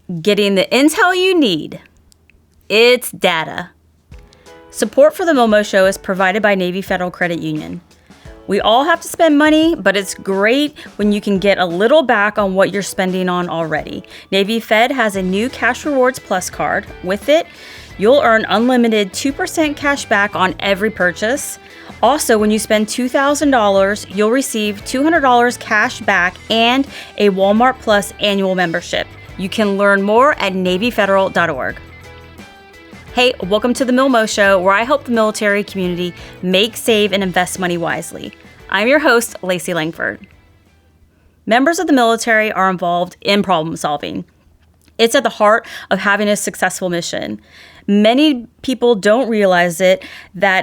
getting the intel you need. It's data. Support for the Momo Show is provided by Navy Federal Credit Union. We all have to spend money, but it's great when you can get a little back on what you're spending on already. Navy Fed has a new Cash Rewards Plus card. With it, you'll earn unlimited 2% cash back on every purchase. Also, when you spend $2,000, you'll receive $200 cash back and a Walmart Plus annual membership. You can learn more at NavyFederal.org. Hey, welcome to the Momo Show, where I help the military community make, save, and invest money wisely. I'm your host, Lacey Langford. Members of the military are involved in problem solving. It's at the heart of having a successful mission. Many people don't realize that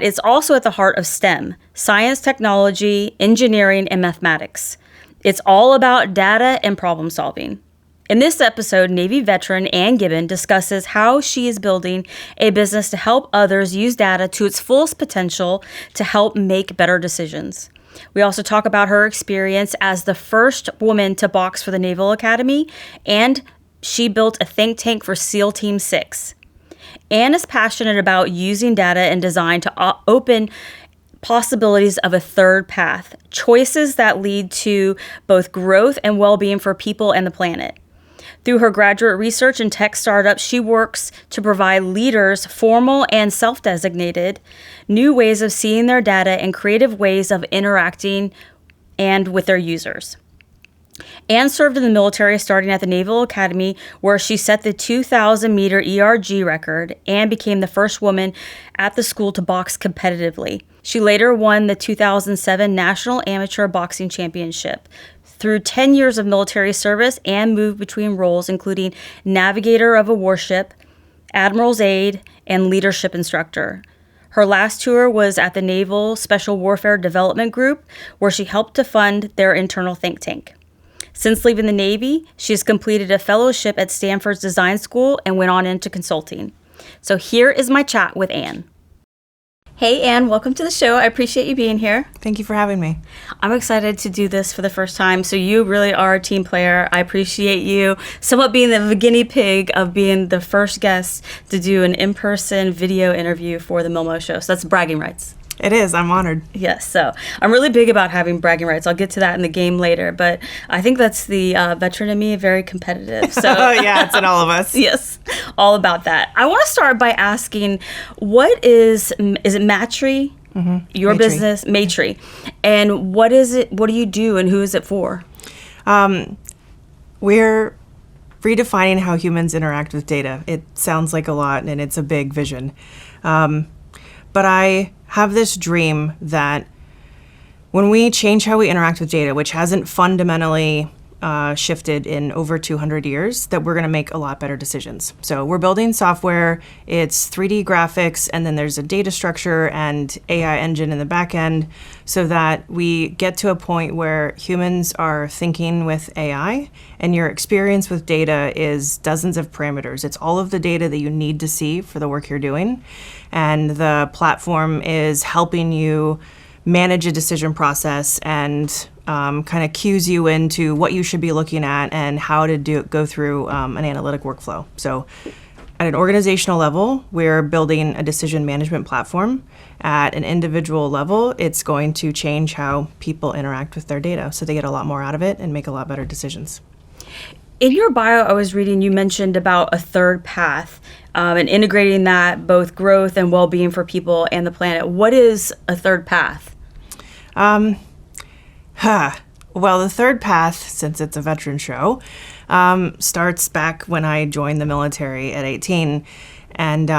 it's also at the heart of STEM, science, technology, engineering, and mathematics. It's all about data and problem solving. In this episode, Navy veteran Anne Gibbon discusses how she is building a business to help others use data to its fullest potential to help make better decisions. We also talk about her experience as the first woman to box for the Naval Academy, and she built a think tank for SEAL Team 6. Anne is passionate about using data and design to open possibilities of a third path, choices that lead to both growth and well-being for people and the planet. Through her graduate research in tech startups, she works to provide leaders, formal and self-designated, new ways of seeing their data and creative ways of interacting and with their users. Anne served in the military starting at the Naval Academy, where she set the 2,000-meter ERG record and became the first woman at the school to box competitively. She later won the 2007 National Amateur Boxing Championship. Through 10 years of military service, Anne moved between roles including navigator of a warship, admiral's aide, and leadership instructor. Her last tour was at the Naval Special Warfare Development Group, where she helped to fund their internal think tank. Since leaving the Navy, she has completed a fellowship at Stanford's design school and went on into consulting. So here is my chat with Anne. Hey, Anne, welcome to the show. I appreciate you being here. Thank you for having me. I'm excited to do this for the first time. So you really are a team player. I appreciate you somewhat being the guinea pig of being the first guest to do an in-person video interview for the Momo Show. So that's bragging rights. It is. I'm honored. Yes. So I'm really big about having bragging rights. I'll get to that in the game later. But I think that's the veteran in me, very competitive. So yeah, it's in all of us. Yes, all about that. I want to start by asking, what is it Matry? Mm-hmm. Your Matry. business, Matry. And what is it? What do you do and who is it for? We're redefining how humans interact with data. It sounds like a lot and it's a big vision. But I have this dream that when we change how we interact with data, which hasn't fundamentally shifted in over 200 years, that we're going to make a lot better decisions. So we're building software, it's 3D graphics, and then there's a data structure and AI engine in the back end so that we get to a point where humans are thinking with AI and your experience with data is dozens of parameters. It's all of the data that you need to see for the work you're doing. And the platform is helping you manage a decision process and kind of cues you into what you should be looking at and how to go through an analytic workflow. So at an organizational level, we're building a decision management platform. At an individual level, it's going to change how people interact with their data so they get a lot more out of it and make a lot better decisions. In your bio, I was reading, you mentioned about a third path and integrating that both growth and well-being for people and the planet. What is a third path? Well, the third path, since it's a veteran show, starts back when I joined the military at 18. And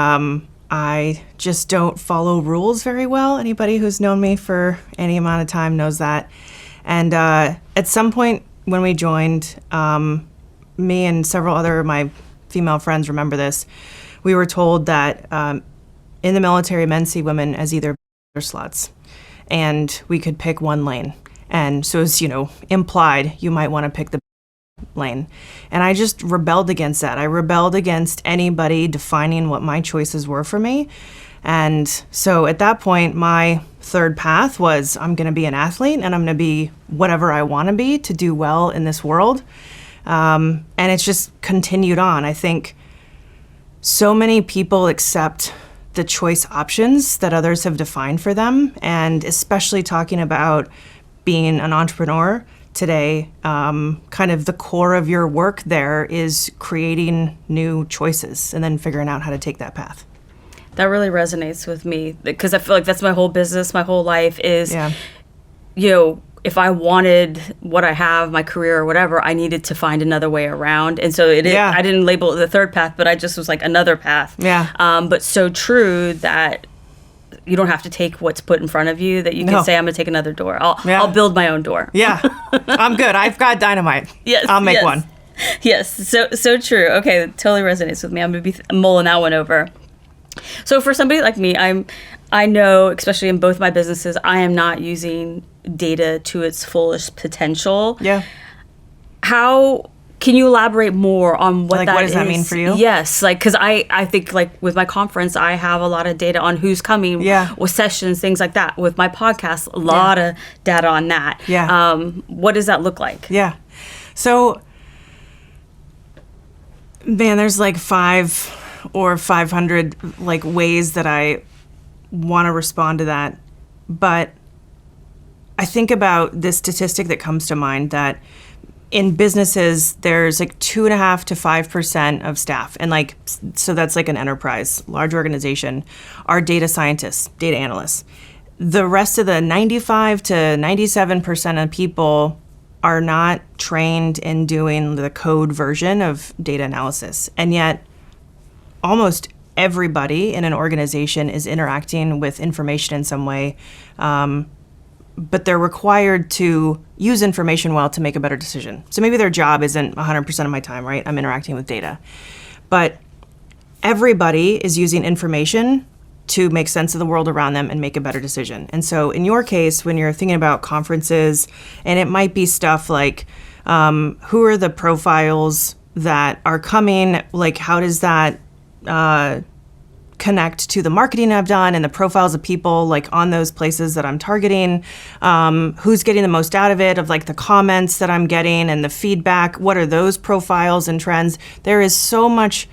I just don't follow rules very well. Anybody who's known me for any amount of time knows that. And at some point when we joined, me and several other of my female friends remember this. We were told that in the military, men see women as either or sluts, and we could pick one lane. And so it's, implied you might want to pick the lane. And I just rebelled against that. I rebelled against anybody defining what my choices were for me. And so at that point, my third path was I'm going to be an athlete and I'm going to be whatever I want to be to do well in this world. And it's just continued on. I think so many people accept the choice options that others have defined for them, and especially talking about being an entrepreneur today, kind of the core of your work there is creating new choices and then figuring out how to take that path. That really resonates with me because I feel like that's my whole business, my whole life is, if I wanted what I have, my career or whatever, I needed to find another way around. And so I didn't label it the third path, but I just was like another path. Yeah. But so true that you don't have to take what's put in front of you, that you can say, I'm going to take another door. I'll build my own door. Yeah. I'm good. I've got dynamite. Yes. I'll make one. Yes. So true. Okay. That totally resonates with me. I'm going to be mulling that one over. So for somebody like me, I know, especially in both my businesses, I am not using data to its fullest potential. Yeah. How can you elaborate more on what that is? What does that mean for you? Yes, because I think with my conference, I have a lot of data on who's coming, with sessions, things like that. With my podcast, a lot of data on that. Yeah. What does that look like? Yeah. So, man, there's like 5 or 500 ways that I want to respond to that. But I think about this statistic that comes to mind that in businesses, there's 2.5% to 5% of staff. And so that's an enterprise, large organization, are data scientists, data analysts. The rest of the 95 to 97% of people are not trained in doing the code version of data analysis. And yet almost everybody in an organization is interacting with information in some way, but they're required to use information well to make a better decision. So maybe their job isn't 100% of my time, right? I'm interacting with data. But everybody is using information to make sense of the world around them and make a better decision. And so in your case, when you're thinking about conferences, and it might be stuff like, who are the profiles that are coming? How does that connect to the marketing I've done and the profiles of people on those places that I'm targeting, who's getting the most out of it, of the comments that I'm getting and the feedback, what are those profiles and trends? There is so much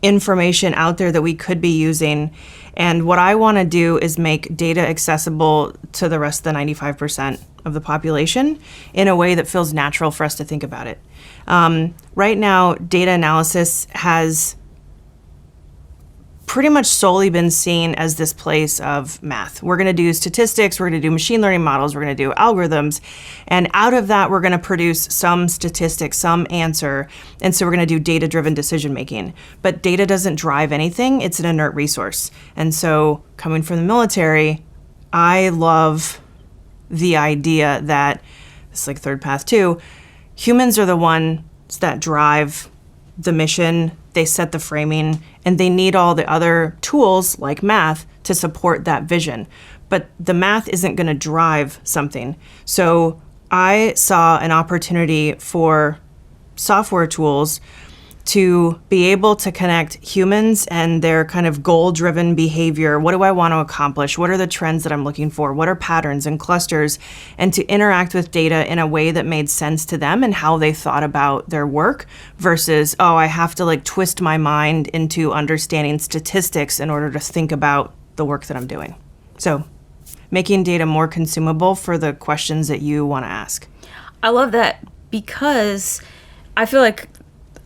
information out there that we could be using. And what I want to do is make data accessible to the rest of the 95% of the population in a way that feels natural for us to think about it. Right now, data analysis has pretty much solely been seen as this place of math. We're going to do statistics, we're going to do machine learning models, we're going to do algorithms, and out of that we're going to produce some statistics, some answer, and so we're going to do data-driven decision making. But data doesn't drive anything, it's an inert resource. And so coming from the military, I love the idea that, it's third path too, humans are the ones that drive the mission, they set the framing, and they need all the other tools like math to support that vision. But the math isn't going to drive something. So I saw an opportunity for software tools to be able to connect humans and their kind of goal-driven behavior. What do I want to accomplish? What are the trends that I'm looking for? What are patterns and clusters? And to interact with data in a way that made sense to them and how they thought about their work versus, I have to twist my mind into understanding statistics in order to think about the work that I'm doing. So making data more consumable for the questions that you want to ask. I love that because I feel like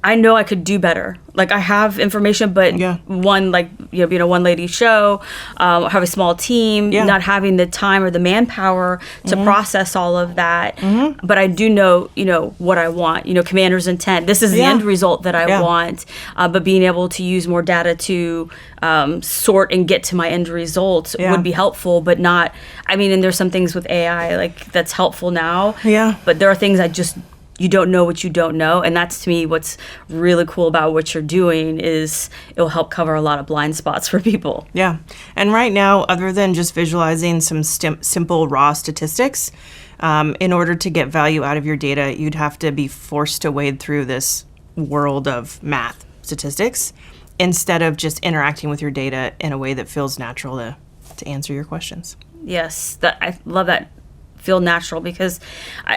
I know I could do better. I have information, but one, being a one-lady show, have a small team, not having the time or the manpower to process all of that. But I do know, what I want, commander's intent. This is the end result that I want. But being able to use more data to sort and get to my end results would be helpful, but not, and there's some things with AI, that's helpful now. Yeah. But there are things you don't know what you don't know. And that's, to me, what's really cool about what you're doing is it'll help cover a lot of blind spots for people. Yeah. And right now, other than just visualizing some simple raw statistics, in order to get value out of your data, you'd have to be forced to wade through this world of math statistics instead of just interacting with your data in a way that feels natural to answer your questions. Yes. I love that feel natural because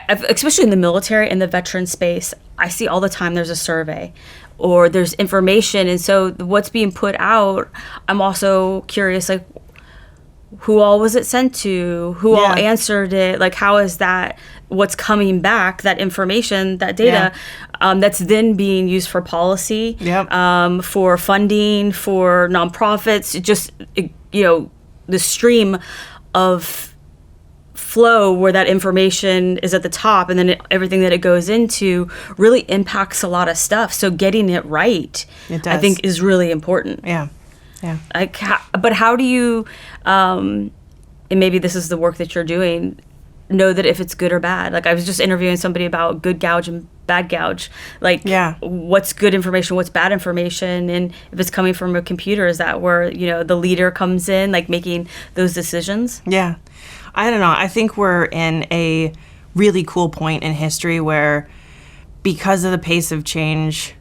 especially in the military and the veteran space, I see all the time there's a survey or there's information. And so what's being put out, I'm also curious, like, who all was it sent to? Who all answered it? Like, how is that, what's coming back, that information, that data, that's then being used for policy, for funding, for nonprofits, just, the stream of flow where that information is at the top and then everything that it goes into really impacts a lot of stuff. So getting it right, I think, is really important. Yeah. Like, but how do you, and maybe this is the work that you're doing, know that if it's good or bad? Like, I was just interviewing somebody about good gouge and bad gouge. Like, what's good information, what's bad information, and if it's coming from a computer, is that where, the leader comes in, like, making those decisions? Yeah. I don't know. I think we're in a really cool point in history where, because of the pace of change,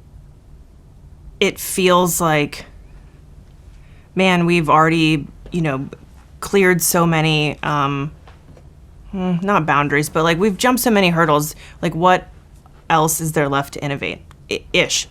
it feels like, man, we've already, cleared so many, not boundaries, but like we've jumped so many hurdles. Like, what else is there left to innovate? Ish.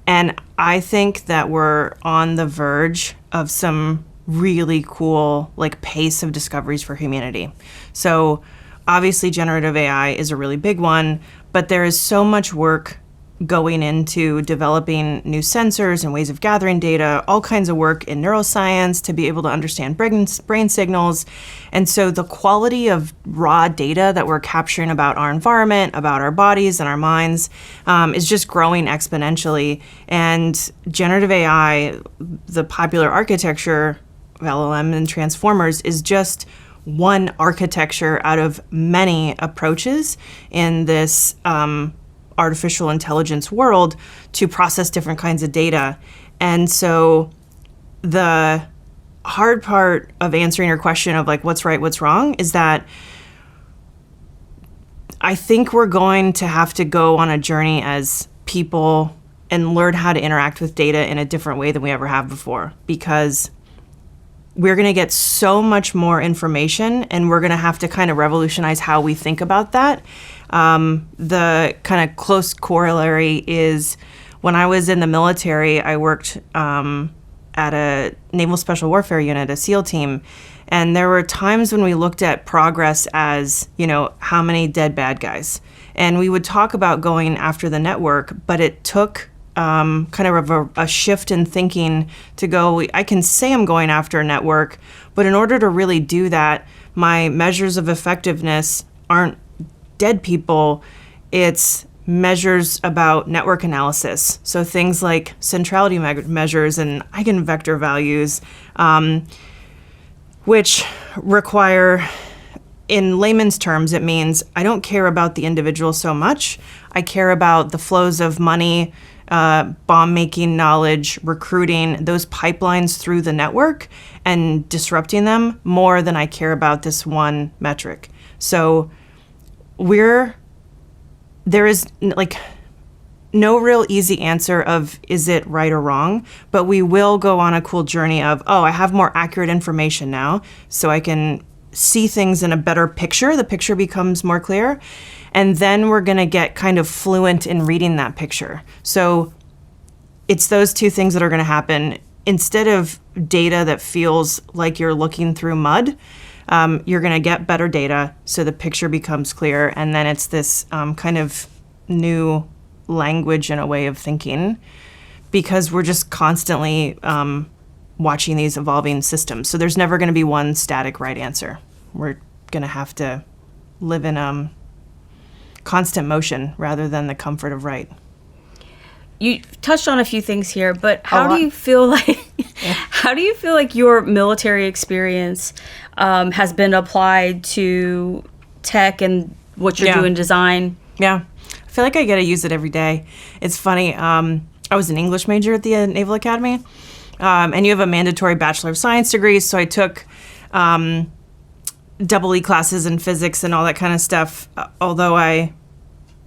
And I think that we're on the verge of some really cool, like, pace of discoveries for humanity. So obviously generative AI is a really big one, but there is so much work going into developing new sensors and ways of gathering data, all kinds of work in neuroscience to be able to understand brain signals. And so the quality of raw data that we're capturing about our environment, about our bodies and our minds, is just growing exponentially. And generative AI, the popular architecture of LLM and transformers, is just one architecture out of many approaches in this artificial intelligence world to process different kinds of data. And so the hard part of answering your question of, like, what's right, what's wrong, is that I think we're going to have to go on a journey as people and learn how to interact with data in a different way than we ever have before, because we're going to get so much more information and we're going to have to kind of revolutionize how we think about that. The kind of close corollary is, when I was in the military, I worked at a Naval Special Warfare Unit, a SEAL team, and there were times when we looked at progress as, how many dead bad guys. And we would talk about going after the network, but it took kind of a shift in thinking to go, I can say I'm going after a network, but in order to really do that, my measures of effectiveness aren't dead people, it's measures about network analysis. So things like centrality measures and eigenvector values, which require, in layman's terms, it means I don't care about the individual so much. I care about the flows of money, bomb-making knowledge, recruiting, those pipelines through the network and disrupting them more than I care about this one metric. So there is, like, no real easy answer of is it right or wrong, but we will go on a cool journey of, I have more accurate information now, so I can see things in a better picture. The picture becomes more clear. And then we're going to get kind of fluent in reading that picture. So it's those two things that are going to happen. Instead of data that feels like you're looking through mud, you're going to get better data, so the picture becomes clear. And then it's this kind of new language and a way of thinking, because we're just constantly watching these evolving systems. So there's never going to be one static right answer. We're going to have to live in constant motion rather than the comfort of right. You touched on a few things here, but how do you feel like your military experience has been applied to tech and what you're doing, design? Yeah, I feel like I get to use it every day. It's funny. I was an English major at the Naval Academy, and you have a mandatory Bachelor of Science degree, so I took double E classes in physics and all that kind of stuff, although I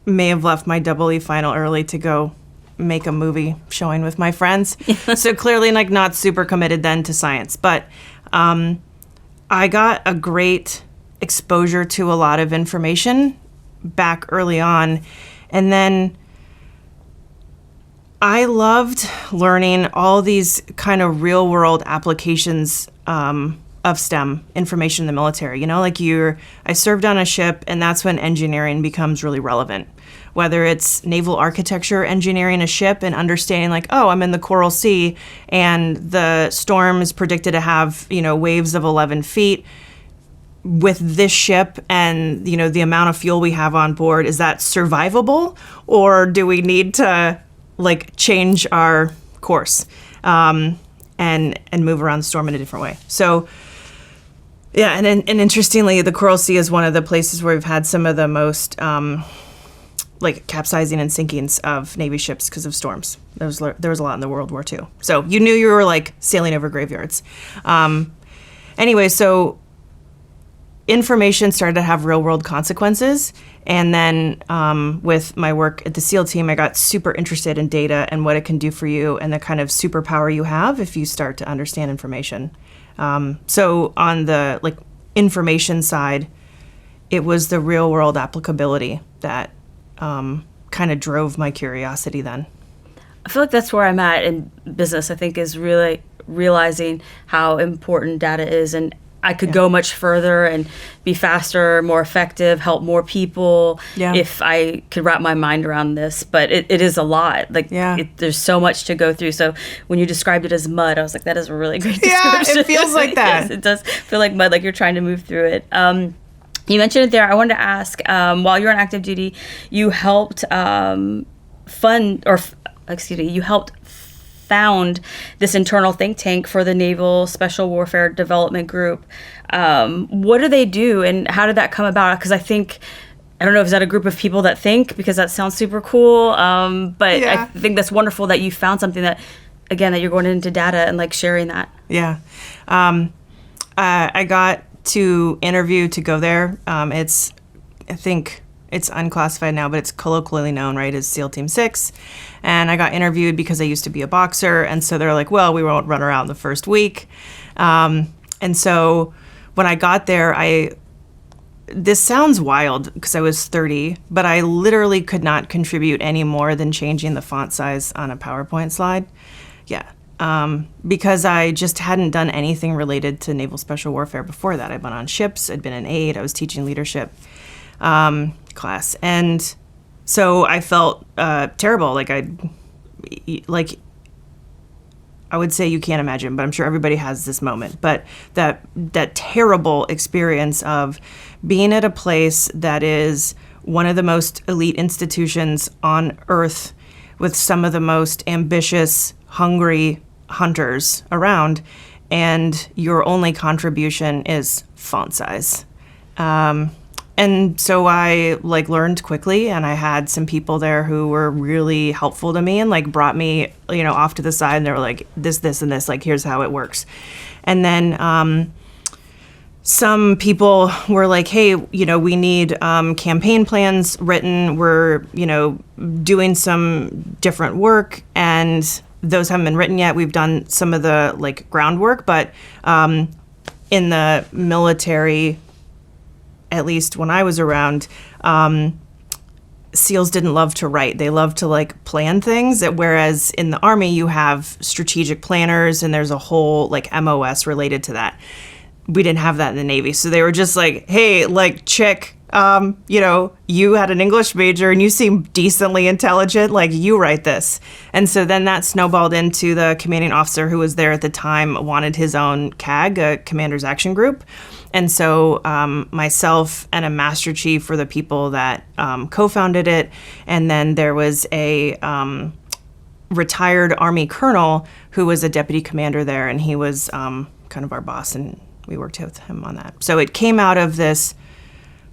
may have left my double E final early to go make a movie showing with my friends. So clearly, like, not super committed then to science. But I got a great exposure to a lot of information back early on. And then I loved learning all these kind of real world applications of STEM, information in the military. Like I served on a ship, and that's when engineering becomes really relevant. Whether it's naval architecture, engineering a ship and understanding like, oh, I'm in the Coral Sea and the storm is predicted to have, waves of 11 feet. With this ship and, the amount of fuel we have on board, is that survivable? Or do we need to like change our course and move around the storm in a different way? So yeah, and interestingly, the Coral Sea is one of the places where we've had some of the most like capsizing and sinkings of Navy ships because of storms. There was a lot in the World War II. So you knew you were like sailing over graveyards. Anyway, so information started to have real world consequences. And then with my work at the SEAL team, I got super interested in data and what it can do for you and the kind of superpower you have if you start to understand information. So on the like information side, it was the real world applicability that kind of drove my curiosity then. I feel like that's where I'm at in business, I think, is really realizing how important data is. And I could go much further and be faster, more effective, help more people if I could wrap my mind around this. But it is a lot. Like there's so much to go through. So when you described it as mud, I was like, that is a really great description. Yeah, it feels like that. Yes, it does feel like mud, like you're trying to move through it. You mentioned it there. I wanted to ask, while you were on active duty, you helped you helped found this internal think tank for the Naval Special Warfare Development Group. What do they do, and how did that come about? Because I don't know, is that a group of people that think? Because that sounds super cool. But I think that's wonderful that you found something that, again, that you're going into data and like sharing that. Yeah. I got to interview to go there. I think it's unclassified now, but it's colloquially known, right, as SEAL Team 6. And I got interviewed because I used to be a boxer. And so they're like, well, we won't run her out in the first week. And so when I got there, this sounds wild because I was 30, but I literally could not contribute any more than changing the font size on a PowerPoint slide. Yeah. Because I just hadn't done anything related to naval special warfare before that. I'd been on ships, I'd been an aide, I was teaching leadership class. And so I felt terrible. I would say you can't imagine, but I'm sure everybody has this moment. But that terrible experience of being at a place that is one of the most elite institutions on Earth with some of the most ambitious, hungry hunters around, and your only contribution is font size. And so I learned quickly, and I had some people there who were really helpful to me and brought me, off to the side, and they were like, this, and this, here's how it works. And then some people were like, hey, we need campaign plans written. We're, doing some different work, and those haven't been written yet. We've done some of the groundwork, but in the military, at least when I was around, SEALs didn't love to write. They loved to plan things, whereas in the Army you have strategic planners and there's a whole MOS related to that. We didn't have that in the Navy. So they were just like, hey, chick, you had an English major and you seem decently intelligent, you write this. And so then that snowballed into the commanding officer who was there at the time wanted his own CAG, a Commander's Action Group. And so myself and a master chief were the people that co-founded it. And then there was a retired Army colonel who was a deputy commander there, and he was kind of our boss, and we worked with him on that. So it came out of this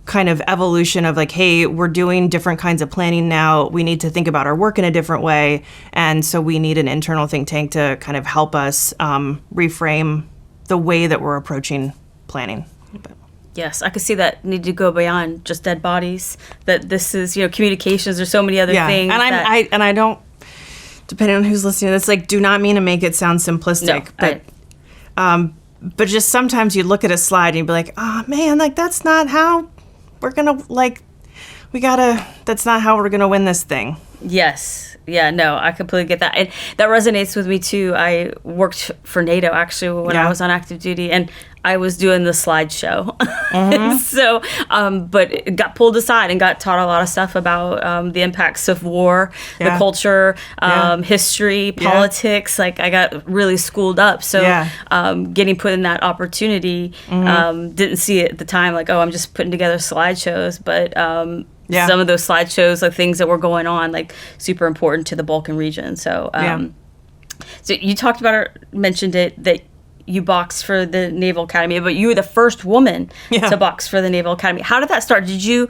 kind of evolution of hey, we're doing different kinds of planning now. We need to think about our work in a different way. And so we need an internal think tank to kind of help us reframe the way that we're approaching planning. Yes, I could see that need to go beyond just dead bodies. That this is, communications. There's so many other things. And I don't, depending on who's listening to this, do not mean to make it sound simplistic, but But just sometimes you look at a slide and you'd be like, oh man, like that's not how we're gonna that's not how we're gonna win this thing. Yes. Yeah, no, I completely get that. And that resonates with me too. I worked for NATO actually when I was on active duty, and I was doing the slideshow. So, but it got pulled aside and got taught a lot of stuff about the impacts of war, the culture, history, politics. Like I got really schooled up. So getting put in that opportunity, didn't see it at the time like, oh, I'm just putting together slideshows. But some of those slideshows, like things that were going on, like super important to the Balkan region. So, so you mentioned it, that you boxed for the Naval Academy, but you were the first woman to box for the Naval Academy. How did that start? Did you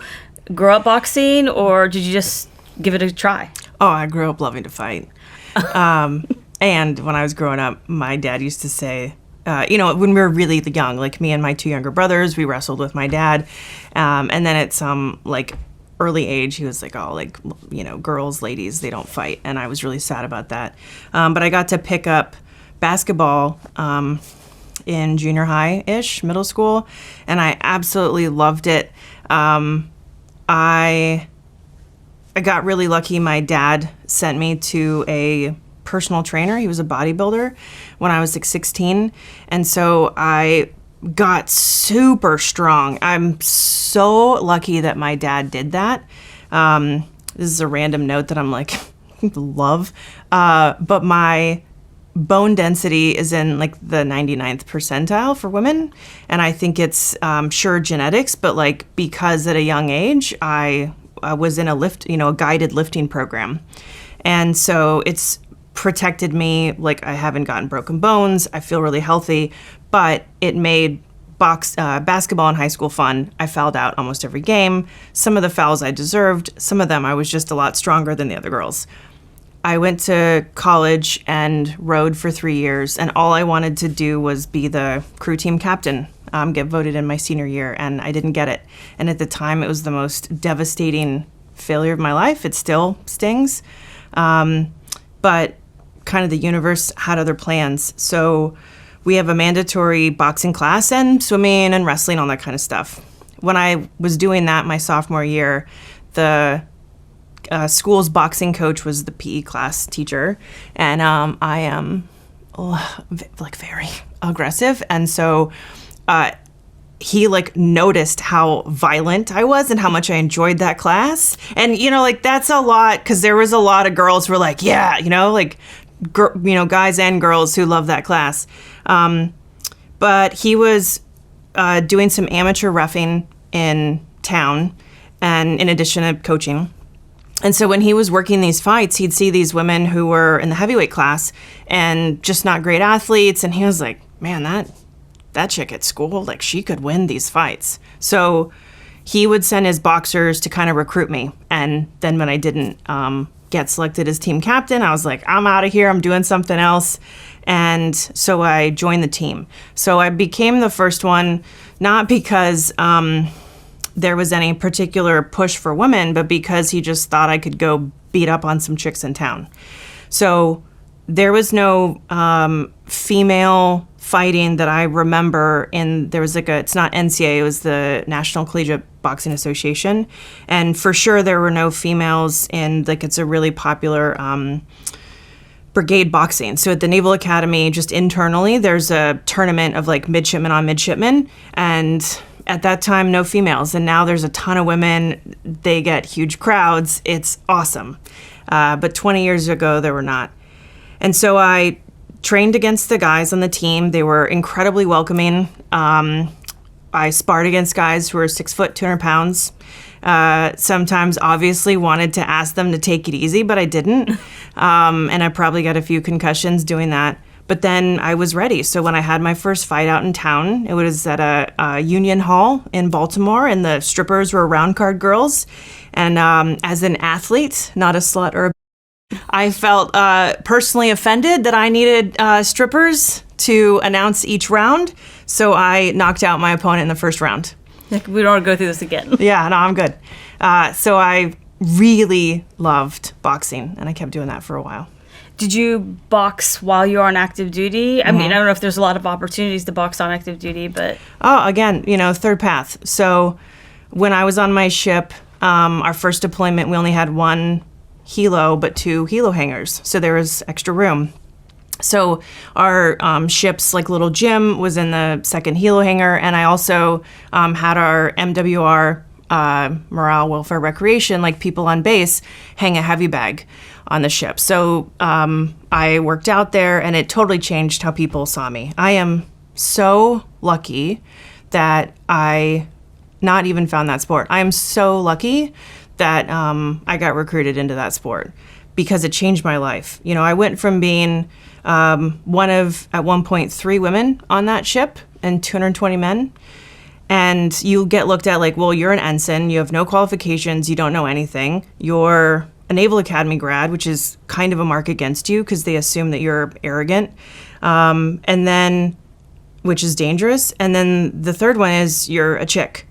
grow up boxing, or did you just give it a try? Oh, I grew up loving to fight. And when I was growing up, my dad used to say, when we were really young, like me and my 2 younger brothers, we wrestled with my dad. And then at some early age, he was like, oh, girls, ladies, they don't fight. And I was really sad about that. But I got to pick up basketball in junior high-ish, middle school, and I absolutely loved it. I got really lucky. My dad sent me to a personal trainer. He was a bodybuilder when I was 16, and so I got super strong. I'm so lucky that my dad did that. This is a random note that I'm love, but my bone density is in the 99th percentile for women, and I think it's sure genetics, but because at a young age I was in a guided lifting program, and so it's protected me. I haven't gotten broken bones. I feel really healthy, but it made basketball in high school fun. I fouled out almost every game. Some of the fouls I deserved. Some of them I was just a lot stronger than the other girls. I went to college and rowed for 3 years, and all I wanted to do was be the crew team captain, get voted in my senior year, and I didn't get it. And at the time, it was the most devastating failure of my life. It still stings. But kind of the universe had other plans. So we have a mandatory boxing class and swimming and wrestling, all that kind of stuff. When I was doing that my sophomore year, the school's boxing coach was the PE class teacher, and I am very aggressive, and so he noticed how violent I was and how much I enjoyed that class. And that's a lot, because there was a lot of girls who were guys and girls who love that class. But he was doing some amateur reffing in town, and in addition to coaching. And so when he was working these fights, he'd see these women who were in the heavyweight class and just not great athletes. And he was like, man, that chick at school, she could win these fights. So he would send his boxers to kind of recruit me. And then when I didn't get selected as team captain, I was like, I'm out of here. I'm doing something else. And so I joined the team. So I became the first one, not because there was any particular push for women, but because he just thought I could go beat up on some chicks in town. So there was no female fighting that I remember there was it's not NCAA, it was the National Collegiate Boxing Association. And for sure there were no females in, it's a really popular brigade boxing. So at the Naval Academy, just internally, there's a tournament of midshipmen on midshipmen, and at that time, no females, and now there's a ton of women. They get huge crowds. It's awesome. But 20 years ago, there were not. And so I trained against the guys on the team. They were incredibly welcoming. I sparred against guys who were 6 foot, 200 pounds. Sometimes obviously wanted to ask them to take it easy, but I didn't. And I probably got a few concussions doing that. But then I was ready. So when I had my first fight out in town, it was at a Union Hall in Baltimore, and the strippers were round card girls. And as an athlete, not a slut or a I felt personally offended that I needed strippers to announce each round. So I knocked out my opponent in the first round. We don't want to go through this again. Yeah, no, I'm good. So I really loved boxing, and I kept doing that for a while. Did you box while you were on active duty? I mean, I don't know if there's a lot of opportunities to box on active duty, but... Oh, again, third path. So when I was on my ship, our first deployment, we only had one helo, but 2 helo hangars. So there was extra room. So our ship's little gym was in the second helo hangar, and I also had our MWR, morale, welfare, recreation, people on base, hang a heavy bag on the ship. So I worked out there, and it totally changed how people saw me. I am so lucky that I not even found that sport. I am so lucky that I got recruited into that sport because it changed my life. I went from being one of, at one point, 3 women on that ship and 220 men. And you get looked at well, you're an ensign, you have no qualifications, you don't know anything. You're a Naval Academy grad, which is kind of a mark against you because they assume that you're arrogant, and then, which is dangerous. And then the third one is you're a chick.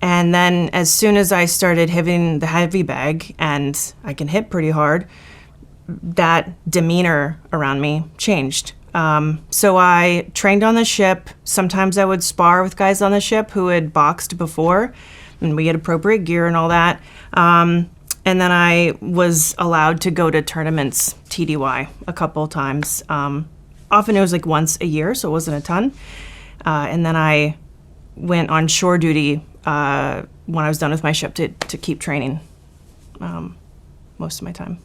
And then as soon as I started hitting the heavy bag, and I can hit pretty hard, that demeanor around me changed. So I trained on the ship. Sometimes I would spar with guys on the ship who had boxed before, and we had appropriate gear and all that. And then I was allowed to go to tournaments, TDY, a couple times. Often it was once a year, so it wasn't a ton. And then I went on shore duty when I was done with my ship to keep training most of my time.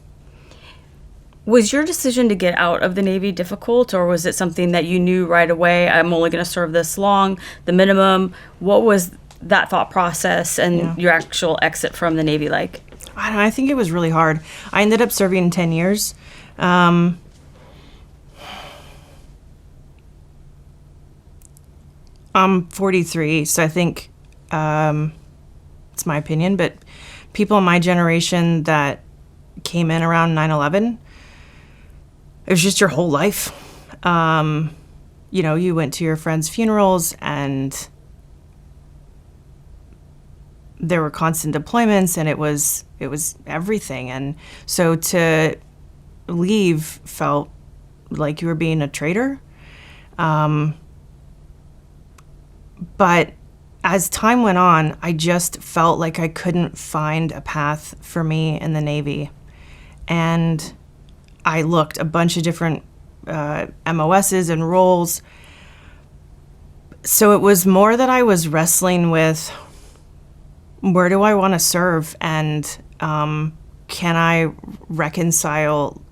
Was your decision to get out of the Navy difficult, or was it something that you knew right away, I'm only going to serve this long, the minimum? What was that thought process and your actual exit from the Navy like? I don't know, I think it was really hard. I ended up serving 10 years. I'm 43, so I think it's my opinion, but people in my generation that came in around 9/11, it was just your whole life. You went to your friends' funerals, and there were constant deployments, and it was everything. And so to leave felt like you were being a traitor. But as time went on, I just felt like I couldn't find a path for me in the Navy. And I looked a bunch of different MOSs and roles. So it was more that I was wrestling with, where do I want to serve? And can I reconcile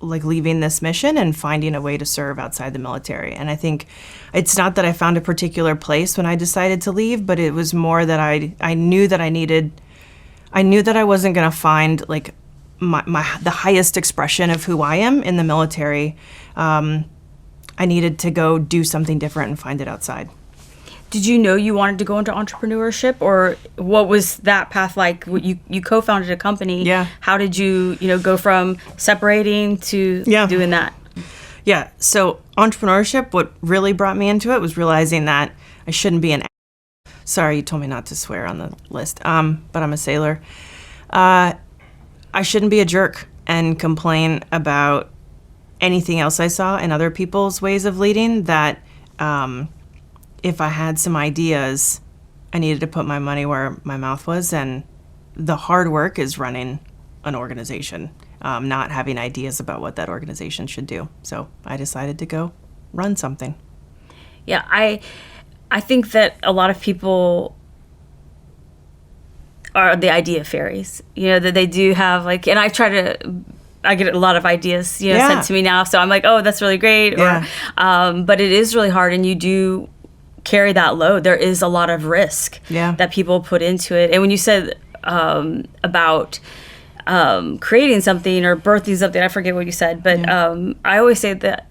leaving this mission and finding a way to serve outside the military? And I think it's not that I found a particular place when I decided to leave, but it was more that I knew that I knew that I wasn't going to find the highest expression of who I am in the military. I needed to go do something different and find it outside. Did you know you wanted to go into entrepreneurship, or what was that path like? You co-founded a company. Yeah. How did you go from separating to doing that? Yeah. So entrepreneurship, what really brought me into it was realizing that I shouldn't be an... Sorry, you told me not to swear on the list, but I'm a sailor. I shouldn't be a jerk and complain about anything else I saw in other people's ways of leading, that if I had some ideas, I needed to put my money where my mouth was, and the hard work is running an organization, not having ideas about what that organization should do. So I decided to go run something. Yeah, I think that a lot of people are the idea fairies, that they do have and I get a lot of ideas, sent to me now. So I'm like, oh, that's really great. Yeah. But it is really hard, and you do carry that load. There is a lot of risk that people put into it. And when you said about creating something or birthing something, I forget what you said, but I always say that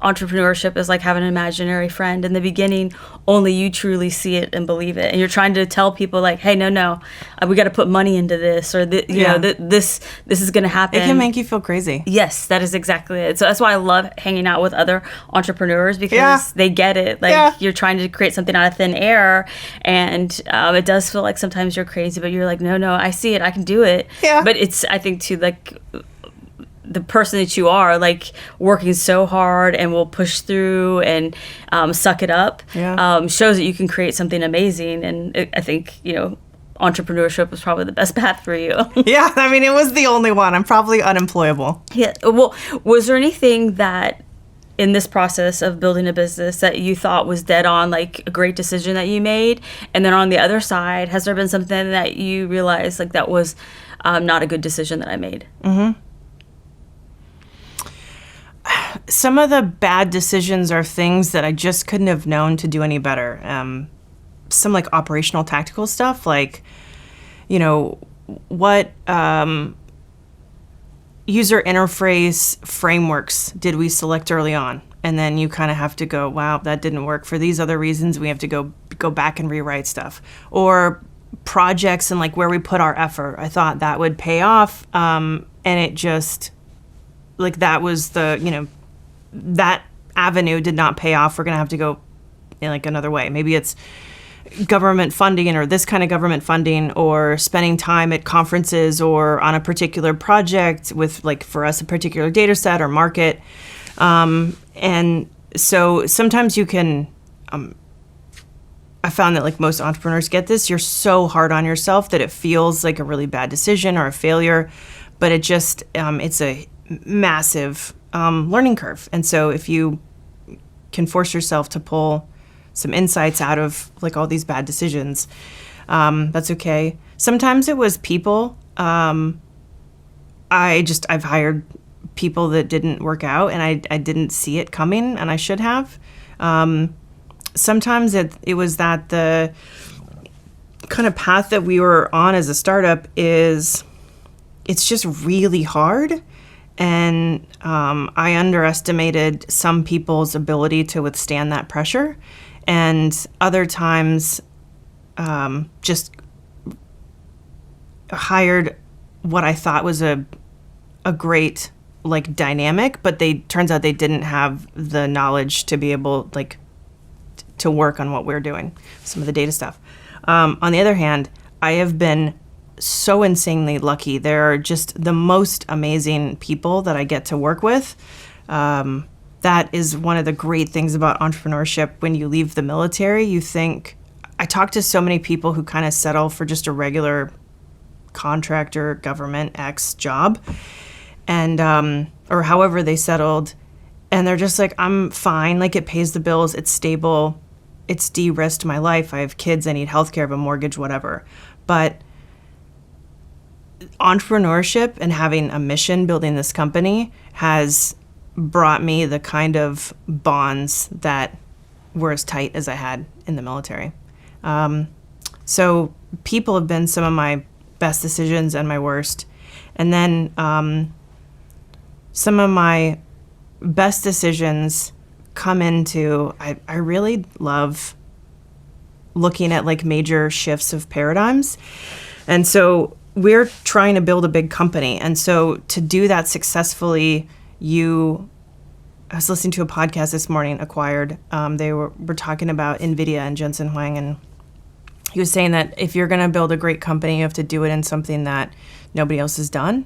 entrepreneurship is like having an imaginary friend. In the beginning, only you truly see it and believe it, and you're trying to tell people hey, no, we got to put money into this, or this is going to happen. It can make you feel crazy. Yes, that is exactly it. So that's why I love hanging out with other entrepreneurs, because they get it. You're trying to create something out of thin air, and it does feel like sometimes you're crazy, but you're like, no, I see it, I can do it. Yeah. But it's, I think too, the person that you are, like working so hard and will push through and suck it up, shows that you can create something amazing. And I think, entrepreneurship was probably the best path for you. Yeah, I mean, it was the only one. I'm probably unemployable. Yeah. Well, was there anything that in this process of building a business that you thought was dead on, like a great decision that you made? And then on the other side, has there been something that you realized like that was not a good decision that I made? Mm-hmm. Some of the bad decisions are things that I just couldn't have known to do any better. Some like operational tactical stuff, like, what user interface frameworks did we select early on? And then you kind of have to go, wow, that didn't work for these other reasons. We have to go back and rewrite stuff. Or projects and like where we put our effort. I thought that would pay off. And it just, like, that was the, that avenue did not pay off. We're going to have to go in like another way. Maybe it's government funding or this kind of government funding, or spending time at conferences or on a particular project with, like, for us, a particular data set or market. And so sometimes you can, I found that like most entrepreneurs get this, you're so hard on yourself that it feels like a really bad decision or a failure, but it just, it's a massive learning curve. And so if you can force yourself to pull some insights out of like all these bad decisions, that's okay. Sometimes it was people. I've hired people that didn't work out, and I didn't see it coming, and I should have. Sometimes it was that the kind of path that we were on as a startup it's just really hard. And I underestimated some people's ability to withstand that pressure. And other times just hired what I thought was a great like dynamic, but turns out they didn't have the knowledge to be able like to work on what we're doing, some of the data stuff. On the other hand, I have been so insanely lucky. There are just the most amazing people that I get to work with. That is one of the great things about entrepreneurship. When you leave the military, you think, I talk to so many people who kind of settle for just a regular contractor, government X job, and or however they settled, and they're just like, I'm fine, like it pays the bills, it's stable, it's de-risked my life, I have kids, I need healthcare, I have a mortgage, whatever. But entrepreneurship and having a mission, building this company, has brought me the kind of bonds that were as tight as I had in the military. So people have been some of my best decisions and my worst. And then some of my best decisions come into, I really love looking at like major shifts of paradigms. And so we're trying to build a big company. And so to do that successfully, I was listening to a podcast this morning, Acquired. They were talking about NVIDIA and Jensen Huang, and he was saying that if you're going to build a great company, you have to do it in something that nobody else has done.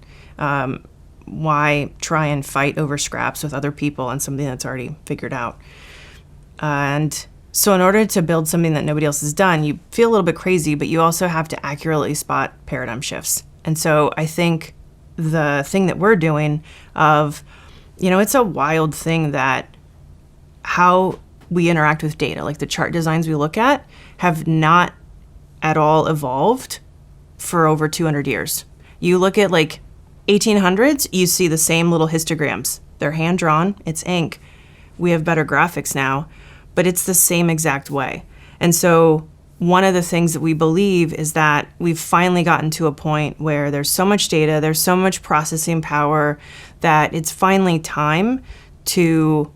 Why try and fight over scraps with other people on something that's already figured out? And so in order to build something that nobody else has done, you feel a little bit crazy, but you also have to accurately spot paradigm shifts. And so I think the thing that we're doing of, it's a wild thing that how we interact with data, like the chart designs we look at, have not at all evolved for over 200 years. You look at like 1800s, you see the same little histograms. They're hand-drawn, it's ink. We have better graphics now, but it's the same exact way. And so one of the things that we believe is that we've finally gotten to a point where there's so much data, there's so much processing power, that it's finally time to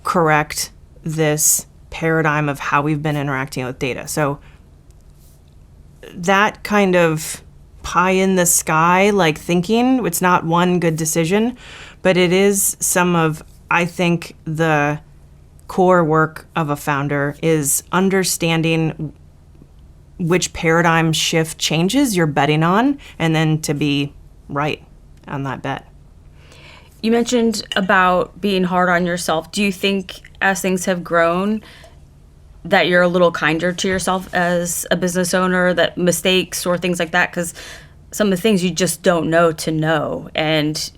correct this paradigm of how we've been interacting with data. So that kind of pie in the sky like thinking, it's not one good decision, but it is some of, I think, the core work of a founder is understanding which paradigm shift changes you're betting on, and then to be right on that bet. You mentioned about being hard on yourself. Do you think as things have grown that you're a little kinder to yourself as a business owner, that mistakes or things like that? Because some of the things you just don't know to know. And,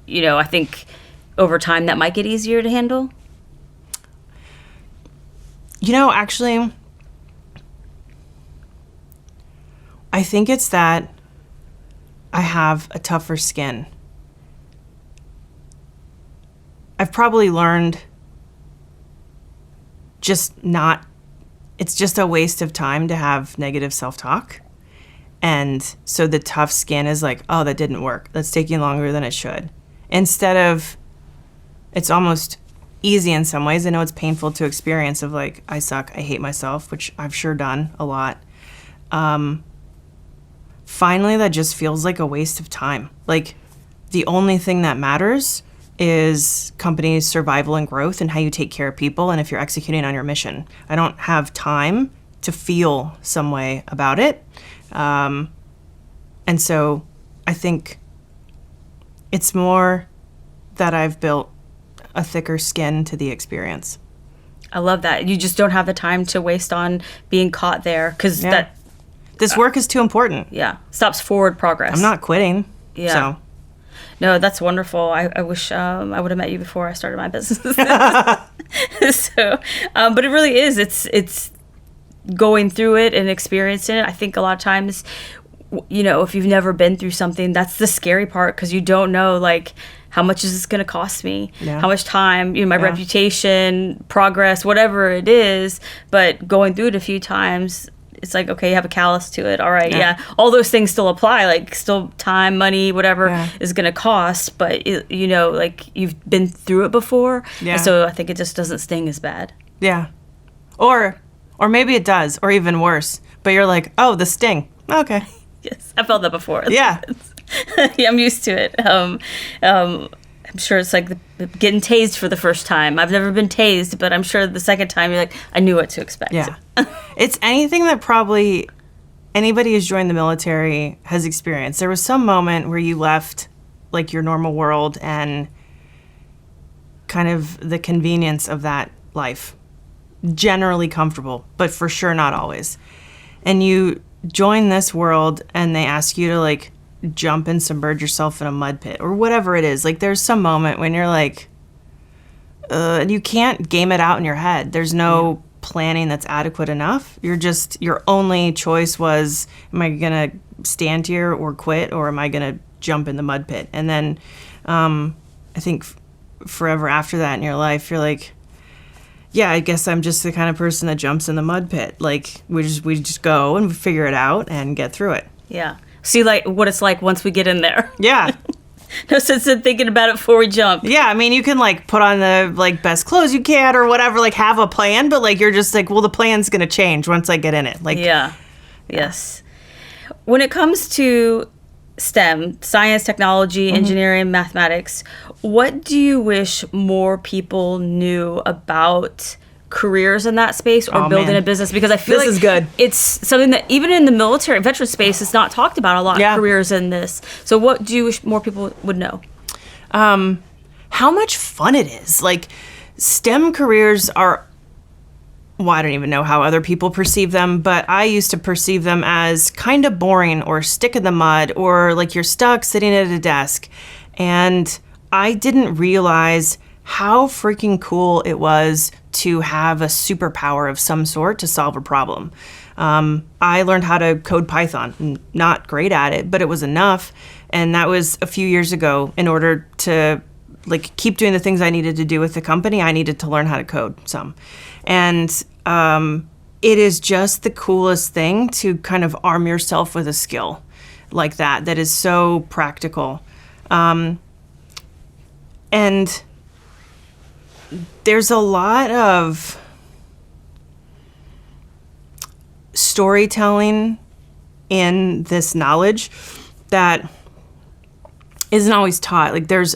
I think over time that might get easier to handle. Actually, I think it's that I have a tougher skin. I've probably learned it's just a waste of time to have negative self-talk. And so the tough skin is like, oh, that didn't work. That's taking longer than it should. Instead of, it's almost easy in some ways. I know it's painful to experience of like, I suck, I hate myself, which I've sure done a lot. Finally, that just feels like a waste of time. Like, the only thing that matters is company's survival and growth and how you take care of people and if you're executing on your mission. I don't have time to feel some way about it. And so I think it's more that I've built a thicker skin to the experience. I love that. You just don't have the time to waste on being caught there because this work is too important. Yeah. Stops forward progress. I'm not quitting. Yeah. So. No, that's wonderful. I wish I would have met you before I started my business. So, but it really is. It's going through it and experiencing it. I think a lot of times, if you've never been through something, that's the scary part because you don't know, like, how much is this going to cost me? Yeah. How much time, my reputation, progress, whatever it is. But going through it a few times, it's like, okay, you have a callus to it. All right, yeah. All those things still apply, like still time, money, whatever is going to cost. But, like you've been through it before. Yeah. And so I think it just doesn't sting as bad. Yeah. Or maybe it does, or even worse. But you're like, oh, the sting. Okay. Yes, I felt that before. Yeah. Yeah, I'm used to it. I'm sure it's like getting tased for the first time. I've never been tased, but I'm sure the second time you're like, I knew what to expect. Yeah. It's anything that probably anybody who's joined the military has experienced. There was some moment where you left like your normal world and kind of the convenience of that life. Generally comfortable, but for sure not always. And you join this world and they ask you to like jump and submerge yourself in a mud pit or whatever it is. Like there's some moment when you're like, you can't game it out in your head. There's no planning that's adequate enough. Your only choice was, am I going to stand here or quit, or am I going to jump in the mud pit? And then I think forever after that in your life, you're like, yeah, I guess I'm just the kind of person that jumps in the mud pit. Like we just go and figure it out and get through it. Yeah. See like what it's like once we get in there. Yeah. No sense in thinking about it before we jump. Yeah, I mean, you can like put on the like best clothes you can or whatever, like have a plan, but like you're just like, well, the plan's gonna change once I get in it. Like, yeah. Yes. When it comes to STEM, science, technology, engineering, mathematics, what do you wish more people knew about careers in that space or building a business? Because I feel this like is good. It's something that even in the military veteran space, it's not talked about a lot. Yeah. Careers in this. So what do you wish more people would know? How much fun it is. Like STEM careers are, well, I don't even know how other people perceive them, but I used to perceive them as kind of boring or stick in the mud or like you're stuck sitting at a desk. And I didn't realize how freaking cool it was to have a superpower of some sort to solve a problem. I learned how to code Python. Not great at it, but it was enough. And that was a few years ago. In order to like keep doing the things I needed to do with the company, I needed to learn how to code some. And it is just the coolest thing to kind of arm yourself with a skill like that is so practical. And there's a lot of storytelling in this knowledge that isn't always taught. Like there's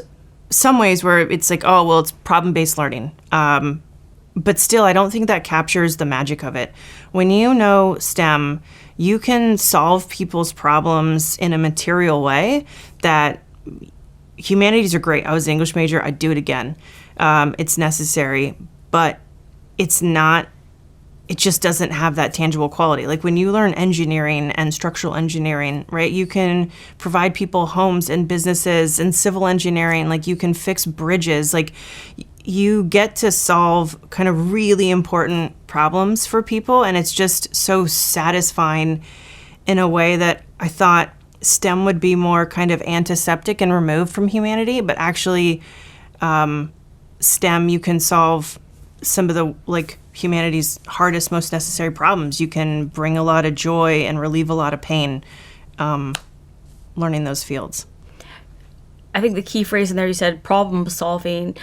some ways where it's like, oh, well, it's problem-based learning. But still, I don't think that captures the magic of it. When you know STEM, you can solve people's problems in a material way that humanities are great. I was an English major. I'd do it again. It's necessary, but it's not, it just doesn't have that tangible quality. Like when you learn engineering and structural engineering, right, you can provide people homes and businesses, and civil engineering, like you can fix bridges. Like you get to solve kind of really important problems for people, and it's just so satisfying in a way that I thought STEM would be more kind of antiseptic and removed from humanity, but actually STEM, you can solve some of the like humanity's hardest, most necessary problems. You can bring a lot of joy and relieve a lot of pain learning those fields. I think the key phrase in there, you said problem solving.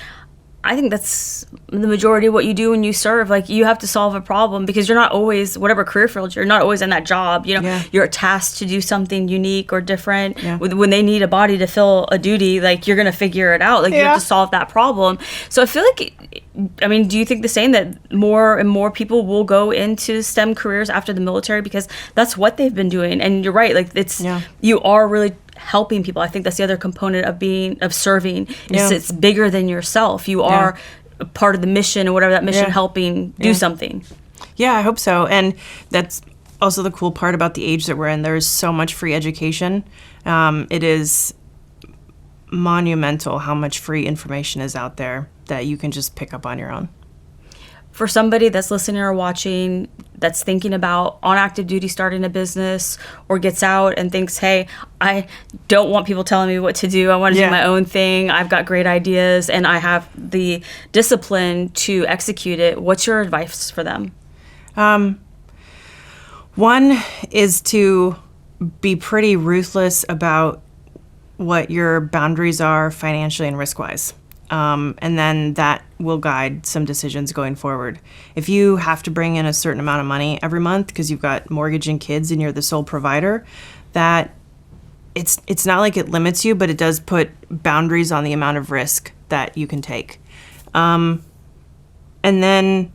I think that's the majority of what you do when you serve. Like you have to solve a problem because you're not always, whatever career field, you're not always in that job. You know, you're tasked to do something unique or different. When they need a body to fill a duty, like you're going to figure it out. Like you have to solve that problem. So I feel like, I mean, do you think the same, that more and more people will go into STEM careers after the military because that's what they've been doing? And you're right. Like it's, you are really helping people. I think that's the other component of serving is it's bigger than yourself. You are part of the mission, or whatever that mission, helping do something. Yeah, I hope so. And that's also the cool part about the age that we're in. There's so much free education. It is monumental how much free information is out there that you can just pick up on your own. For somebody that's listening or watching, that's thinking about on active duty starting a business, or gets out and thinks, hey, I don't want people telling me what to do. I want to do my own thing. I've got great ideas and I have the discipline to execute it. What's your advice for them? One is to be pretty ruthless about what your boundaries are financially and risk-wise. And then that will guide some decisions going forward. If you have to bring in a certain amount of money every month because you've got mortgage and kids and you're the sole provider, that it's not like it limits you, but it does put boundaries on the amount of risk that you can take. And then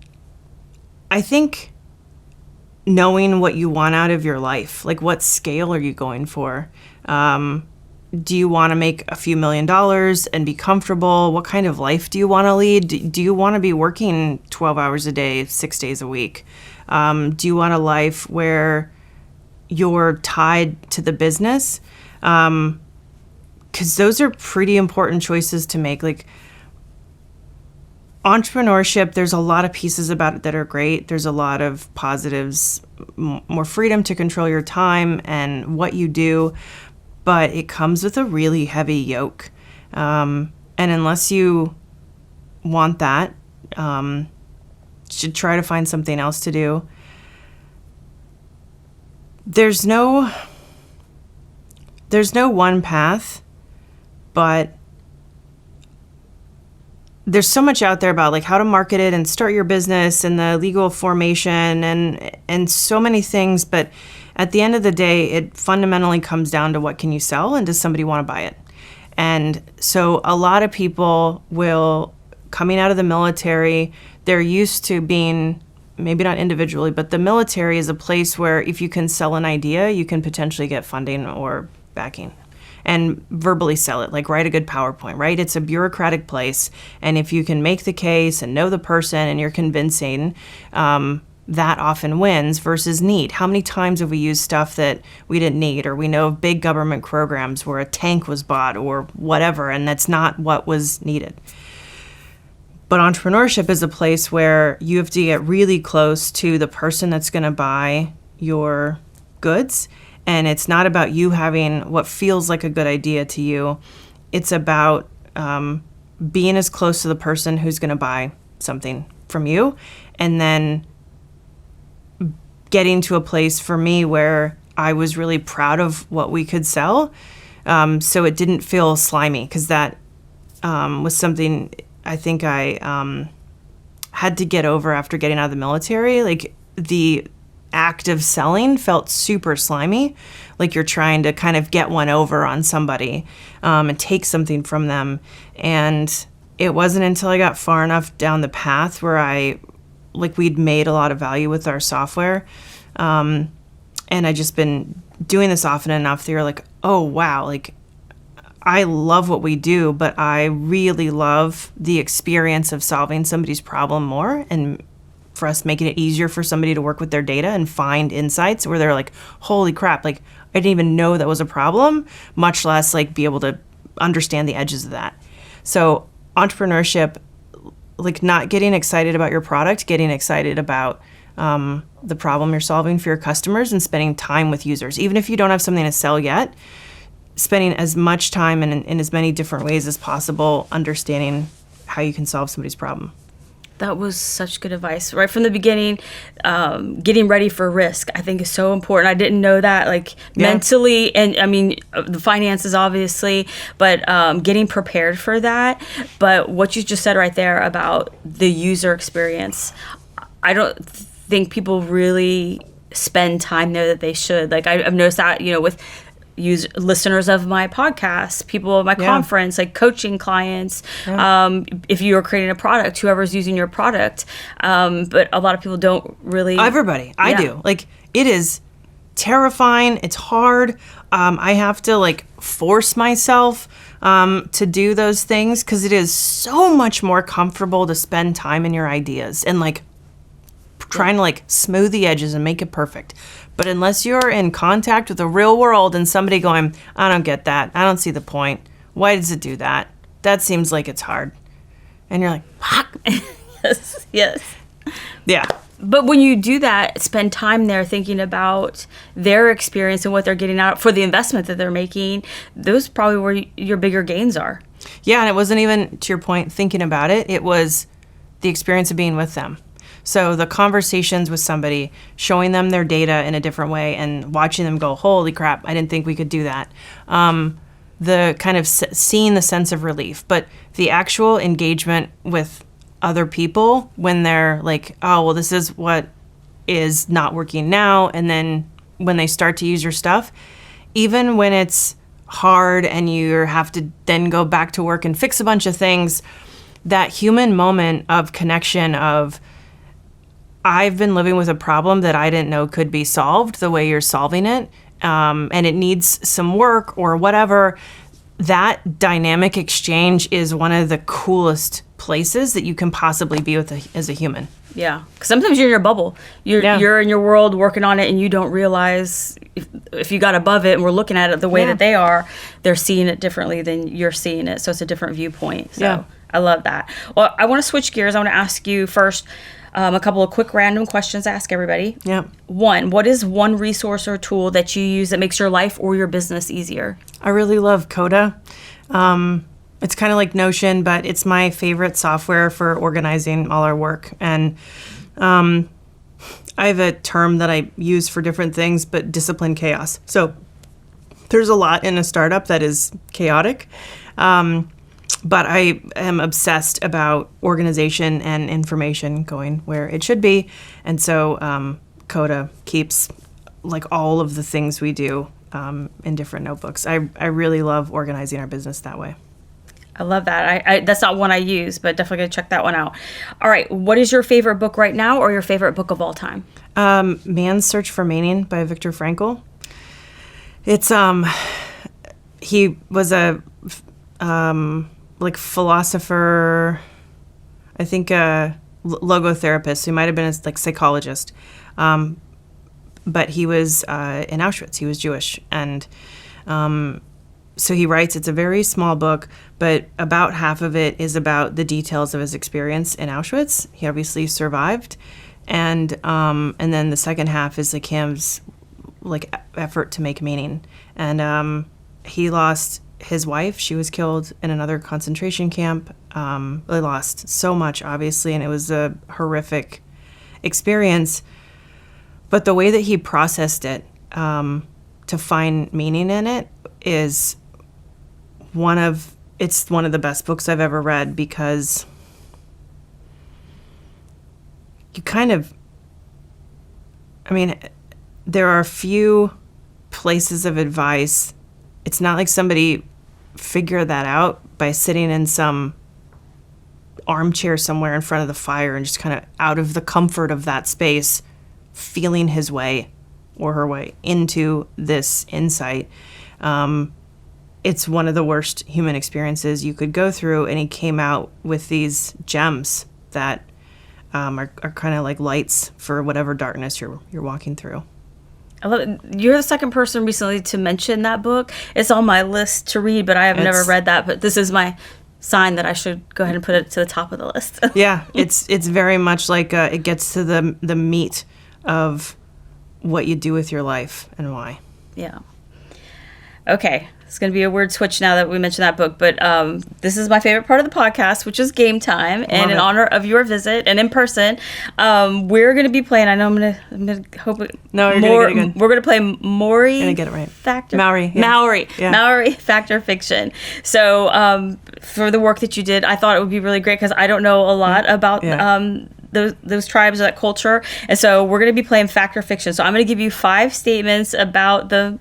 I think knowing what you want out of your life, like what scale are you going for? Do you want to make a few $1 million and be comfortable? What kind of life do you want to lead? Do you want to be working 12 hours a day, 6 days a week? Do you want a life where you're tied to the business? Because those are pretty important choices to make. Like entrepreneurship, there's a lot of pieces about it that are great. There's a lot of positives, more freedom to control your time and what you do. But it comes with a really heavy yoke. And unless you want that, you should try to find something else to do. There's no one path, but there's so much out there about like how to market it and start your business and the legal formation and so many things. But at the end of the day, it fundamentally comes down to what can you sell and does somebody want to buy it? And so a lot of people coming out of the military, they're used to being, maybe not individually, but the military is a place where if you can sell an idea, you can potentially get funding or backing and verbally sell it, like write a good PowerPoint, right? It's a bureaucratic place. And if you can make the case and know the person and you're convincing, that often wins versus need. How many times have we used stuff that we didn't need, or we know of big government programs where a tank was bought or whatever, and that's not what was needed. But entrepreneurship is a place where you have to get really close to the person that's going to buy your goods. And it's not about you having what feels like a good idea to you. It's about being as close to the person who's going to buy something from you, and then getting to a place for me where I was really proud of what we could sell. So it didn't feel slimy, because that was something I think I had to get over after getting out of the military. Like the act of selling felt super slimy, like you're trying to kind of get one over on somebody and take something from them. And it wasn't until I got far enough down the path where we'd made a lot of value with our software. And I just been doing this often enough that you're like, oh, wow, like I love what we do, but I really love the experience of solving somebody's problem more, and for us making it easier for somebody to work with their data and find insights where they're like, holy crap, like I didn't even know that was a problem, much less like be able to understand the edges of that. So entrepreneurship, like not getting excited about your product, getting excited about the problem you're solving for your customers and spending time with users. Even if you don't have something to sell yet, spending as much time in as many different ways as possible, understanding how you can solve somebody's problem. That was such good advice. Right from the beginning, getting ready for risk, I think, is so important. I didn't know that, like, mentally, and I mean, the finances, obviously, but getting prepared for that. But what you just said right there about the user experience, I don't think people really spend time there that they should. Like, I've noticed that, you know, with listeners of my podcast, people at my conference, like coaching clients, if you are creating a product, whoever's using your product, but a lot of people don't really. Everybody. I do. Like, it is terrifying. It's hard. I have to like force myself to do those things because it is so much more comfortable to spend time in your ideas and like trying to like smooth the edges and make it perfect. But unless you're in contact with the real world and somebody going, I don't get that. I don't see the point. Why does it do that? That seems like it's hard. And you're like, fuck. Yes. Yeah. But when you do that, spend time there thinking about their experience and what they're getting out for the investment that they're making, those are probably where your bigger gains are. Yeah, and it wasn't even, to your point, thinking about it. It was the experience of being with them. So the conversations with somebody, showing them their data in a different way and watching them go, holy crap, I didn't think we could do that. The kind of seeing the sense of relief. But the actual engagement with other people when they're like, oh, well, this is what is not working now. And then when they start to use your stuff, even when it's hard and you have to then go back to work and fix a bunch of things, that human moment of connection of, I've been living with a problem that I didn't know could be solved the way you're solving it, and it needs some work or whatever. That dynamic exchange is one of the coolest places that you can possibly be with as a human. Yeah, because sometimes you're in your bubble. You're in your world working on it, and you don't realize if you got above it and we're looking at it the way that they are, they're seeing it differently than you're seeing it. So it's a different viewpoint. So I love that. Well, I want to switch gears. I want to ask you first a couple of quick random questions to ask everybody. Yeah. One, what is one resource or tool that you use that makes your life or your business easier? I really love Coda. It's kind of like Notion, but it's my favorite software for organizing all our work. And I have a term that I use for different things, but discipline chaos. So there's a lot in a startup that is chaotic. But I am obsessed about organization and information going where it should be. And so Coda keeps like all of the things we do in different notebooks. I really love organizing our business that way. I love that. I that's not one I use, but definitely going to check that one out. All right. What is your favorite book right now or your favorite book of all time? Man's Search for Meaning by Viktor Frankl. It's, he was a, like philosopher, I think a logotherapist. He might have been a like psychologist, but he was in Auschwitz. He was Jewish, and so he writes. It's a very small book, but about half of it is about the details of his experience in Auschwitz. He obviously survived, and then the second half is like his like effort to make meaning. And he lost his wife. She was killed in another concentration camp. They lost so much, obviously, and it was a horrific experience. But the way that he processed it to find meaning in it is it's one of the best books I've ever read, because you kind of, I mean, there are a few places of advice. It's not like somebody figured that out by sitting in some armchair somewhere in front of the fire and just kind of out of the comfort of that space, feeling his way or her way into this insight. it's one of the worst human experiences you could go through, and he came out with these gems that are kind of like lights for whatever darkness you're walking through. I love it. You're the second person recently to mention that book. It's on my list to read, but I have never read that. But this is my sign that I should go ahead and put it to the top of the list. Yeah, it's very much like it gets to the meat of what you do with your life and why. Yeah. Okay. It's going to be a weird switch now that we mentioned that book, but this is my favorite part of the podcast, which is game time. And in honor of your visit and in person, we're going to be playing. I know I'm going to hope it. No, you're going to get it good. We're going to play Maori. Going to get it right. Factor. Maori. Yeah. Maori. Yeah. Maori Fact or Fiction. So for the work that you did, I thought it would be really great because I don't know a lot about those tribes, that culture. And so we're going to be playing Fact or Fiction. So I'm going to give you 5 statements about the...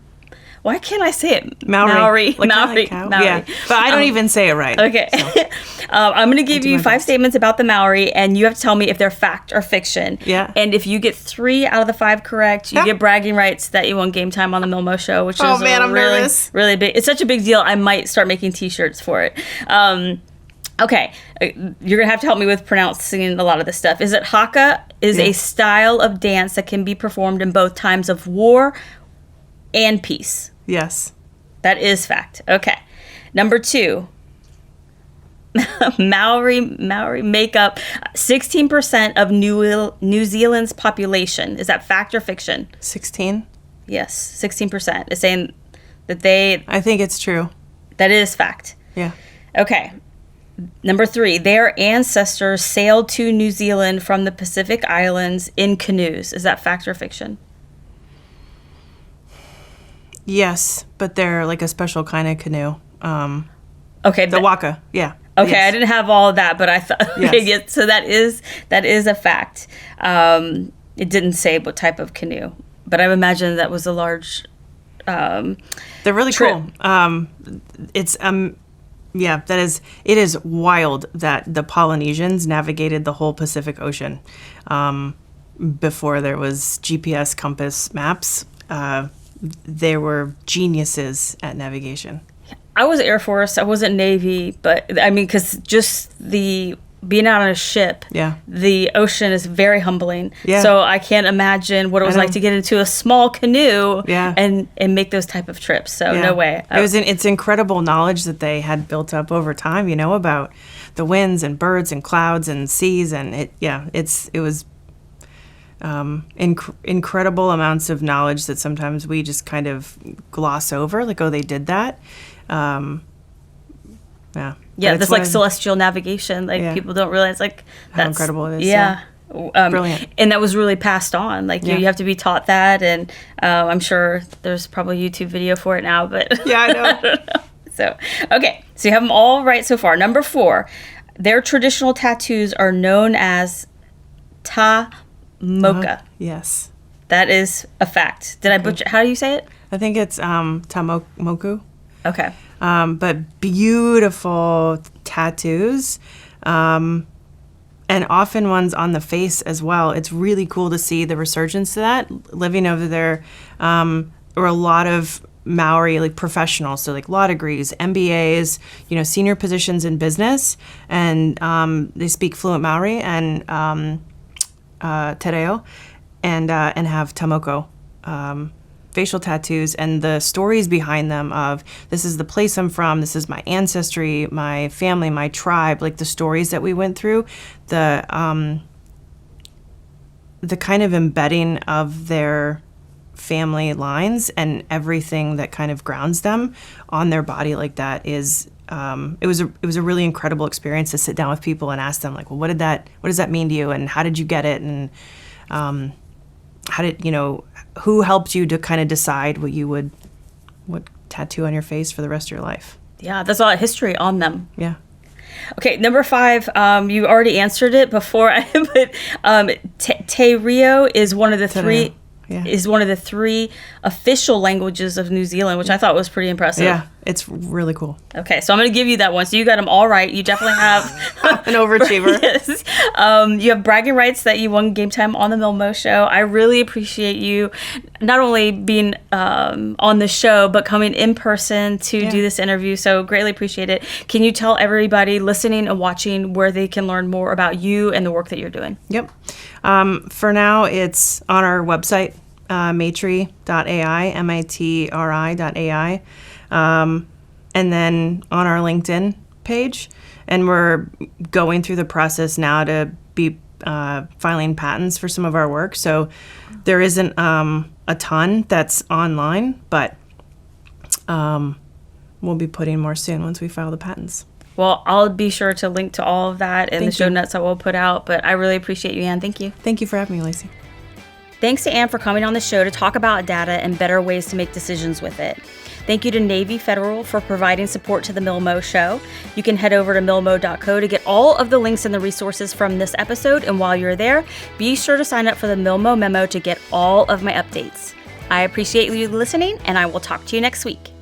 Why can't I say it? Maori. Maori. Yeah, but I don't even say it right. Okay. So. I'm going to give you 5 statements about the Maori, and you have to tell me if they're fact or fiction. Yeah. And if you get 3 out of the 5 correct, you get bragging rights that you won game time on the Milmo Show, which is I'm nervous. Really big. It's such a big deal. I might start making T-shirts for it. Okay. You're going to have to help me with pronouncing a lot of this stuff. Is it haka? Is a style of dance that can be performed in both times of war and peace. Yes. That is fact. Okay. Number 2. Maori make up 16% of New Zealand's population. Is that fact or fiction? 16? Yes, 16%. It's saying that they... I think it's true. That is fact. Yeah. Okay. Number 3. Their ancestors sailed to New Zealand from the Pacific Islands in canoes. Is that fact or fiction? Yes, but they're like a special kind of canoe. Okay. The waka, yeah. Okay, yes. I didn't have all of that, but I thought... Yes. Okay, yes, so that is a fact. It didn't say what type of canoe, but I imagine that was a large They're really trip. cool. It's... Yeah, it is wild that the Polynesians navigated the whole Pacific Ocean before there was GPS compass maps. They were geniuses at navigation. I was Air Force. I wasn't Navy, but I mean, because just being out on a ship, the ocean is very humbling. Yeah. So I can't imagine what it was like to get into a small canoe and make those type of trips. So no way. It's incredible knowledge that they had built up over time, about the winds and birds and clouds and seas, and it was incredible amounts of knowledge that sometimes we just kind of gloss over, like, oh, they did that. That's like celestial navigation. Like people don't realize how incredible it is. Yeah. Brilliant. And that was really passed on. Like you have to be taught that, and I'm sure there's probably a YouTube video for it now. But yeah, I know. I don't know. So okay, so you have them all right so far. Number 4, their traditional tattoos are known as Mocha. Yes. That is a fact. Did I butcher? How do you say it? I think it's Tamoku. Okay. But beautiful tattoos, and often ones on the face as well. It's really cool to see the resurgence to that. Living over there, were a lot of Maori, like professionals, so like law degrees, MBAs, senior positions in business, and they speak fluent Maori and te reo, and have tamoko facial tattoos, and the stories behind them of, this is the place I'm from, this is my ancestry, my family, my tribe, like the stories that we went through, the kind of embedding of their family lines and everything that kind of grounds them on their body like that is it was a really incredible experience to sit down with people and ask them, like, well, what does that mean to you, and how did you get it, and how did who helped you to kind of decide what tattoo on your face for the rest of your life? Yeah, there's a lot of history on them. Yeah. Okay, number 5, you already answered it before, but Te Reo is one of the three official languages of New Zealand, which I thought was pretty impressive. Yeah, It's really cool. Okay, so I'm going to give you that one. So you got them all right. You definitely have an overachiever. Yes. You have bragging rights that you won game time on the Milmo show. I really appreciate you not only being on the show, but coming in person to do this interview. So greatly appreciate it. Can you tell everybody listening and watching where they can learn more about you and the work that you're doing? Yep. For now, it's on our website, matri.ai, matri.ai. And then on our LinkedIn page. And we're going through the process now to be filing patents for some of our work. So there isn't a ton that's online, but we'll be putting more soon once we file the patents. Well, I'll be sure to link to all of that in the show notes that we'll put out. But I really appreciate you, Anne. Thank you. Thank you for having me, Lacey. Thanks to Anne for coming on the show to talk about data and better ways to make decisions with it. Thank you to Navy Federal for providing support to the Milmo show. You can head over to milmo.co to get all of the links and the resources from this episode. And while you're there, be sure to sign up for the Milmo memo to get all of my updates. I appreciate you listening, and I will talk to you next week.